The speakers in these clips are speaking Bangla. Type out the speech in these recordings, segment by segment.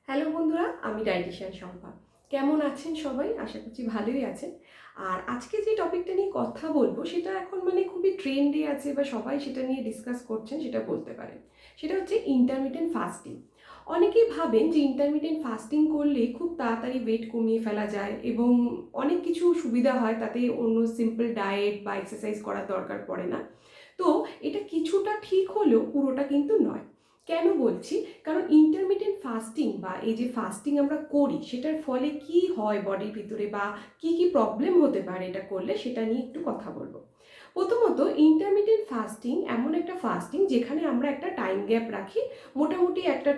হ্যালো বন্ধুরা, আমি ডায়েটিশিয়ান শম্পা। কেমন আছেন সবাই? আশা করছি ভালোই আছেন। আর আজকে যে টপিকটা নিয়ে কথা বলবো সেটা এখন খুবই ট্রেন্ডে আছে বা সবাই সেটা নিয়ে ডিসকাস করছেন সেটা বলতে পারেন। সেটা হচ্ছে ইন্টারমিটেন্ট ফাস্টিং। অনেকেই ভাবেন যে ইন্টারমিটেন্ট ফাস্টিং করলে খুব তাড়াতাড়ি ওয়েট কমিয়ে ফেলা যায় এবং অনেক কিছু সুবিধা হয়, তাতে অন্য সিম্পল ডায়েট বা এক্সারসাইজ করার দরকার পড়ে না। তো এটা কিছুটা ঠিক হলেও পুরোটা কিন্তু নয়। কেন বলছি? কারণ ইন্টারমিটেন্ট ফাস্টিং বা এই যে ফাস্টিং আমরা করি সেটার ফলে কি হয় বডির ভিতরে বা কি কি প্রবলেম হতে পারে এটা করলে, সেটা নিয়ে একটু কথা বলবো। প্রথমত, ইন্টারমিটেন্ট ফাস্টিং এমন একটা ফাস্টিং যেখানে আমরা একটা টাইম গ্যাপ রাখি। মোটামুটি একটা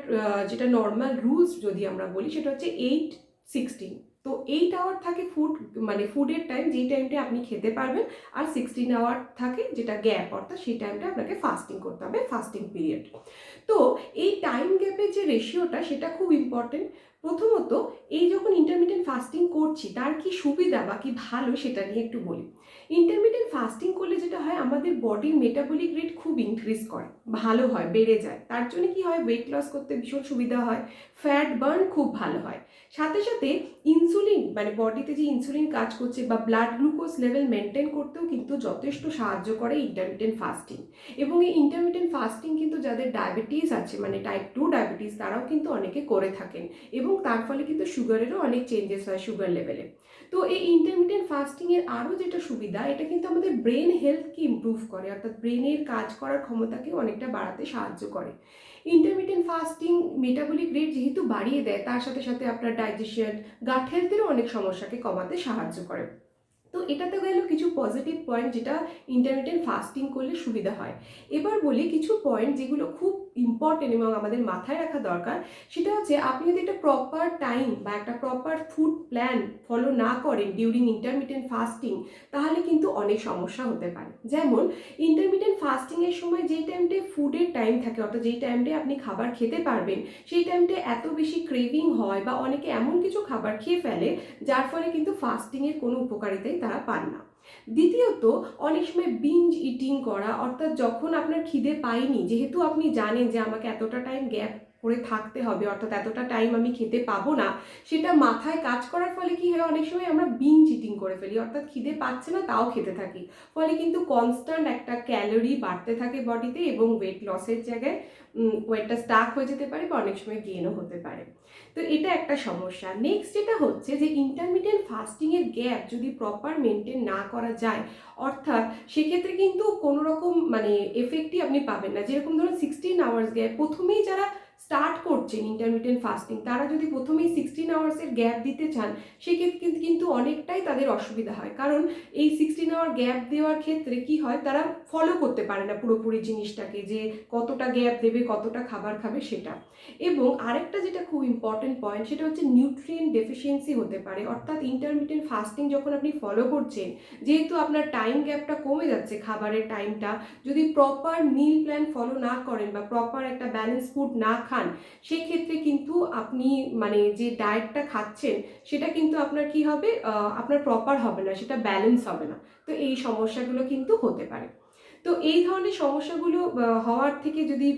যেটা নর্মাল রুলস যদি আমরা বলি সেটা হচ্ছে 8-16। তো 8 আওয়ার থাকে ফুডের টাইম, যেই টাইমটা আপনি খেতে পারবেন। আর 16 আওয়ার থাকে যেটা গ্যাপ, অর্থাৎ সেই টাইমটা আপনাকে ফাস্টিং করতে হবে, ফাস্টিং পিরিয়ড। তো এই টাইম গ্যাপের যে রেশিওটা সেটা খুব ইম্পর্টেন্ট। প্রথমত, এই যখন ইন্টারমিটেন্ট ফাস্টিং করছি তার কি সুবিধা বা কি ভালো সেটা নিয়ে একটু বলি। ইন্টারমিটেন্ট ফাস্টিং করলে যেটা হয়, আমাদের বডির মেটাবলিক রেট খুব ইনক্রিজ করে, ভালো হয়, বেড়ে যায়। তার জন্য কি হয়, ওয়েট লস করতে ভীষণ সুবিধা হয়, ফ্যাট বার্ন খুব ভালো হয়। সাথে সাথে ইনসুলিন বডিতে যে ইনসুলিন কাজ করছে বা ব্লাড গ্লুকোজ লেভেল মেনটেন করতেও কিন্তু যথেষ্ট সাহায্য করে ইন্টারমিটেন্ট ফাস্টিং। এবং এই ইন্টারমিটেন্ট ফাস্টিং কিন্তু যাদের ডায়াবেটিস আছে, টাইপ 2 ডায়াবেটিস, তারাও কিন্তু অনেকে করে থাকেন এবং তার ফলে কিন্তু সুগারেরও অনেক চেঞ্জেস হয় সুগার লেভেলে। তো এই ইন্টারমিটেন্ট ফাস্টিংয়ের আরও যেটা সুবিধা, এটা কিন্তু আমাদের ব্রেন হেলথকে ইমপ্রুভ করে, অর্থাৎ ব্রেনের কাজ করার ক্ষমতাকে অনেকটা বাড়াতে সাহায্য করে। ইন্টারমিটেন্ট ফাস্টিং মেটাবলিক রেট যেহেতু বাড়িয়ে দেয়, তার সাথে সাথে আপনার ডাইজেশন, গাট হেলথেরও অনেক সমস্যাকে কমাতে সাহায্য করে। তো এটাতে গেল কিছু পজিটিভ পয়েন্ট যেটা ইন্টারমিটেন্ট ফাস্টিং করলে সুবিধা হয়। এবার বলি কিছু পয়েন্ট যেগুলো খুব ইম্পর্টেন্ট এবং আমাদের মাথায় রাখা দরকার। সেটা হচ্ছে, আপনি যদি একটা প্রপার টাইম বা একটা প্রপার ফুড প্ল্যান ফলো না করেন ডিউরিং ইন্টারমিটেন্ট ফাস্টিং, তাহলে কিন্তু অনেক সমস্যা হতে পারে। যেমন, ইন্টারমিটেন্ট ফাস্টিংয়ের সময় যেই টাইমটা ফুডের টাইম থাকে, অর্থাৎ যেই টাইমটা আপনি খাবার খেতে পারবেন, সেই টাইমটা এত বেশি ক্রেভিং হয় বা অনেকে এমন কিছু খাবার খেয়ে ফেলে যার ফলে কিন্তু ফাস্টিংয়ের কোনো উপকারিতাই তারা পান না। দ্বিতীয়ত, অনেক সময় বিঞ্জ ইটিং করা, অর্থাৎ যখন আপনার খিদে পায়নি, যেহেতু আপনি জানেন যে আমাকে এতটা টাইম গ্যাপ করে থাকতে হবে, অর্থাৎ এতটা টাইম আমি খেতে পাবো না, সেটা মাথায় কাজ করার ফলে কি হয়, অনেক সময় আমরা বিঞ্জ ইটিং করে ফেলি, অর্থাৎ খিদে পাচ্ছে না তাও খেতে থাকি। ফলে কিন্তু কনস্ট্যান্ট একটা ক্যালোরি বাড়তে থাকে বডিতে এবং ওয়েট লসের জায়গায় ওয়েটটা স্টাক হয়ে যেতে পারে বা অনেক সময় গেইনও হতে পারে। তো এটা একটা সমস্যা। নেক্সট যেটা হচ্ছে যে, ইন্টারমিটেন্ট ফাস্টিংয়ের গ্যাপ যদি প্রপার মেনটেন না করা যায়, অর্থাৎ সেক্ষেত্রে কিন্তু কোনো রকম এফেক্টই আপনি পাবেন না। যেরকম ধরুন 16 আওয়ার্স গ্যাপ, প্রথমেই যারা স্টার্ট করছেন ইন্টারমিটেন্ট ফাস্টিং, তারা যদি প্রথমেই 16 আওয়ার্সের গ্যাপ দিতে চান, সেক্ষেত্রে কিন্তু অনেকটাই তাদের অসুবিধা হয়। কারণ এই 16 আওয়ার গ্যাপ দেওয়ার ক্ষেত্রে কি হয়, তারা ফলো করতে পারে না পুরোপুরি জিনিসটাকে, যে কতটা গ্যাপ দেবে, কতটা খাবার খাবে সেটা। এবং আরেকটা যেটা খুব ইম্পর্টেন্ট পয়েন্ট, সেটা হচ্ছে নিউট্রিয়েন্ট ডেফিসিয়েন্সি হতে পারে। অর্থাৎ ইন্টারমিটেন্ট ফাস্টিং যখন আপনি ফলো করছেন, যেহেতু আপনার টাইম গ্যাপটা কমে যাচ্ছে, খাবারের টাইমটা, যদি প্রপার মিল প্ল্যান ফলো না করেন বা প্রপার একটা ব্যালেন্স ফুড না খান, সেক্ষেত্রে কিন্তু আপনি যে ডায়েটটা খাচ্ছেন সেটা কিন্তু আপনার কি হবে, আপনার প্রপার হবে না, সেটা ব্যালেন্স হবে না। তো এই সমস্যাগুলো কিন্তু হতে পারে। তো এই ধরনের সমস্যাগুলো হওয়ার থেকে যদি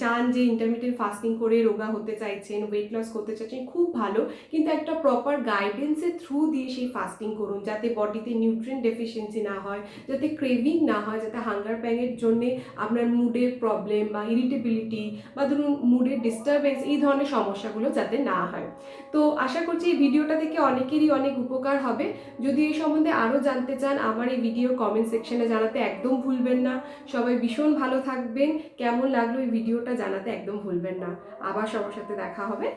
চান যে ইন্টারমিটেন্ট ফাস্টিং করে রোগা হতে চাইছেন, ওয়েট লস করতে চাইছেন, খুব ভালো। কিন্তু একটা প্রপার গাইডেন্সের থ্রু দিয়ে সেই ফাস্টিং করুন, যাতে বডিতে নিউট্রিয়েন্ট ডেফিসিয়েন্সি না হয়, যাতে ক্রেভিং না হয়, যাতে হাঙ্গার প্যাংয়ের জন্যে আপনার মুডের প্রবলেম বা ইরিটেবিলিটি বা ধরুন মুডের ডিস্টারবেন্স, এই ধরনের সমস্যাগুলো যাতে না হয়। তো আশা করছি এই ভিডিওটা থেকে অনেকেরই অনেক উপকার হবে। যদি এই সম্বন্ধে আরও জানতে চান, আমার এই ভিডিওর কমেন্ট সেকশনে জানাতে একদম ভুলবেন না। সবাই ভীষণ ভালো থাকবেন। কেমন লাগলো এই ভিডিওটা জানাতে একদম ভুলবেন না। আবার সবার সাথে দেখা হবে।